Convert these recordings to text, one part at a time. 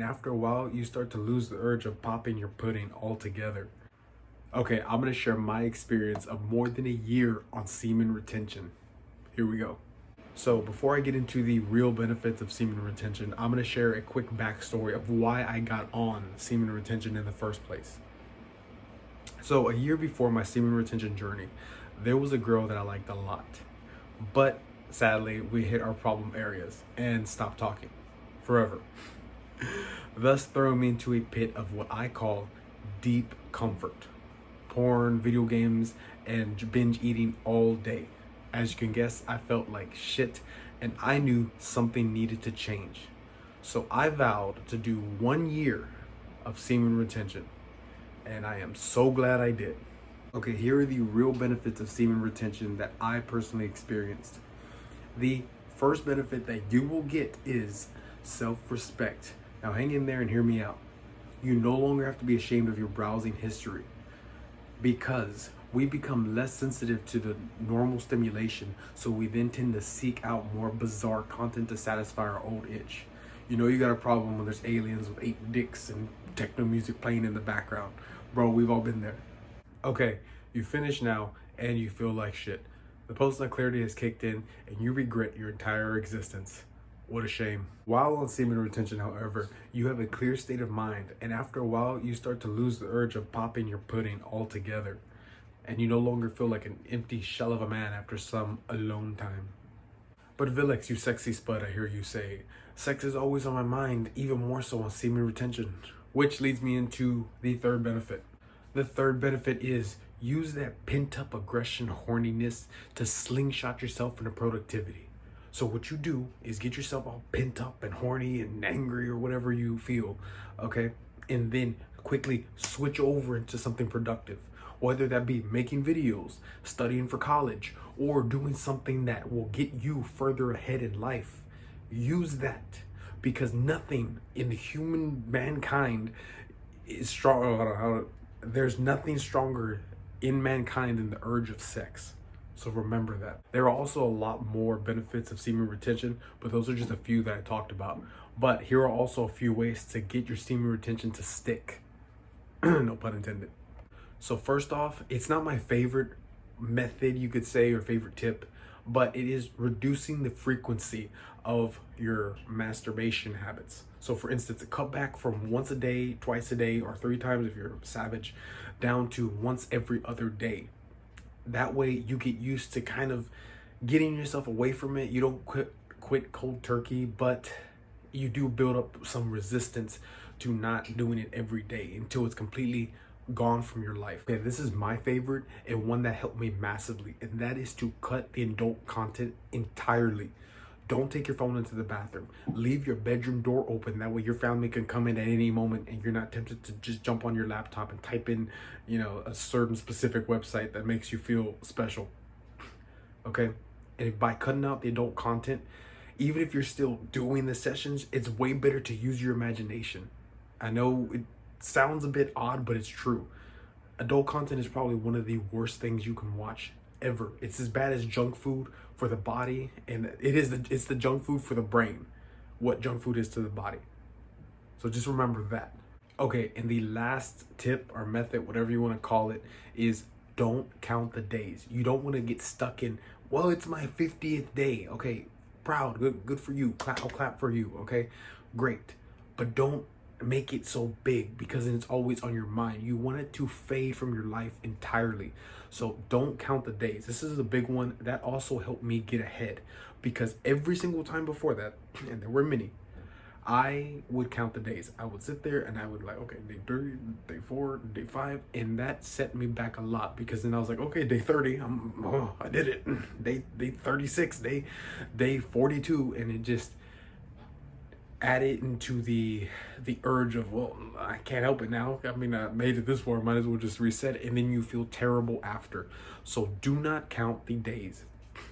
after a while, you start to lose the urge of popping your pudding altogether. Okay, I'm gonna share my experience of more than a year on semen retention. Here we go. So before I get into the real benefits of semen retention, I'm gonna share a quick backstory of why I got on semen retention in the first place. So a year before my semen retention journey, there was a girl that I liked a lot, but sadly we hit our problem areas and stopped talking forever, thus throwing me into a pit of what I call deep comfort. Porn, video games, and binge eating all day. As you can guess, I felt like shit and I knew something needed to change. So I vowed to do 1 year of semen retention, and I am so glad I did. Okay, here are the real benefits of semen retention that I personally experienced. The first benefit that you will get is self-respect. Now hang in there and hear me out. You no longer have to be ashamed of your browsing history, because we become less sensitive to the normal stimulation, so we then tend to seek out more bizarre content to satisfy our old itch. You know, you got a problem when there's aliens with 8 dicks and techno music playing in the background. Bro, we've all been there. Okay, you finish now and you feel like shit. The post-nut clarity has kicked in and you regret your entire existence. What a shame. While on semen retention, however, you have a clear state of mind, and after a while, you start to lose the urge of popping your pudding altogether, and you no longer feel like an empty shell of a man after some alone time. But Villex, you sexy spud, I hear you say, sex is always on my mind, even more so on semen retention. Which leads me into the third benefit. The third benefit is use that pent-up aggression horniness to slingshot yourself into productivity. So what you do is get yourself all pent up and horny and angry or whatever you feel, okay? And then quickly switch over into something productive. Whether that be making videos, studying for college, or doing something that will get you further ahead in life. Use that, because nothing in the human mankind is strong. There's nothing stronger in mankind than the urge of sex. So remember that. There are also a lot more benefits of semen retention, but those are just a few that I talked about. But here are also a few ways to get your semen retention to stick. No pun intended. So first off, it's not my favorite method, you could say, or favorite tip, but it is reducing the frequency of your masturbation habits. So for instance, a cut back from once a day, twice a day, or 3 times if you're savage, down to once every other day. That way you get used to kind of getting yourself away from it. You don't quit cold turkey, but you do build up some resistance to not doing it every day until it's completely gone from your life. Okay, this is my favorite and one that helped me massively, and that is to cut the adult content entirely. Don't take your phone into the bathroom. Leave your bedroom door open. That way your family can come in at any moment and you're not tempted to just jump on your laptop and type in, you know, a certain specific website that makes you feel special. Okay? And by cutting out the adult content, even if you're still doing the sessions, it's way better to use your imagination. I know it sounds a bit odd, but it's true. Adult content is probably one of the worst things you can watch ever. It's as bad as junk food for the body, and it's the junk food for the brain, what junk food is to the body. So just remember that. Okay, and the last tip or method, whatever you want to call it, is don't count the days. You don't want to get stuck in, well, it's my 50th day. Okay, proud, good for you. I'll clap for you, okay? Great. But don't make it so big, because then it's always on your mind. You want it to fade from your life entirely. So don't count the days. This is a big one that also helped me get ahead, because every single time before that, and there were many, I would count the days. I would sit there and I would like, okay, day 3, day 4, day 5, and that set me back a lot, because then I was like, okay, day 30, I did it. Day 36, day 42, and it just added into the urge of, well, I can't help it now. I mean, I made it this far, might as well just reset it, and then you feel terrible after. So do not count the days.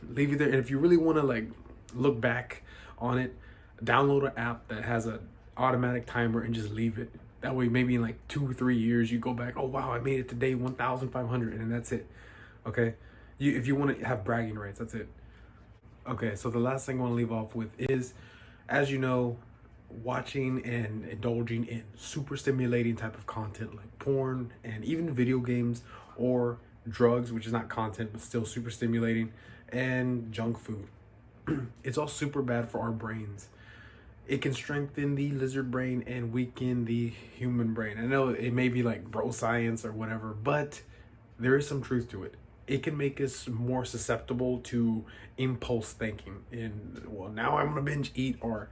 Leave it there. And if you really want to like look back on it, download an app that has an automatic timer and just leave it. That way, maybe in like 2 or 3 years, you go back, oh wow, I made it to day 1,500, and that's it. Okay, if you want to have bragging rights, that's it. Okay, so the last thing I want to leave off with is, as you know, watching and indulging in super stimulating type of content like porn and even video games, or drugs, which is not content but still super stimulating, and junk food. It's all super bad for our brains. It can strengthen the lizard brain and weaken the human brain. I know it may be like bro science or whatever, but there is some truth to it. It can make us more susceptible to impulse thinking. And well, now I'm gonna binge eat, or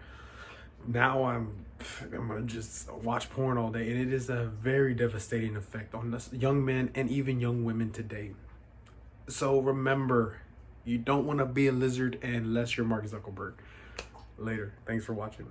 now I'm gonna just watch porn all day. And it is a very devastating effect on us young men and even young women today. So remember, you don't want to be a lizard unless you're Mark Zuckerberg. Later. Thanks for watching.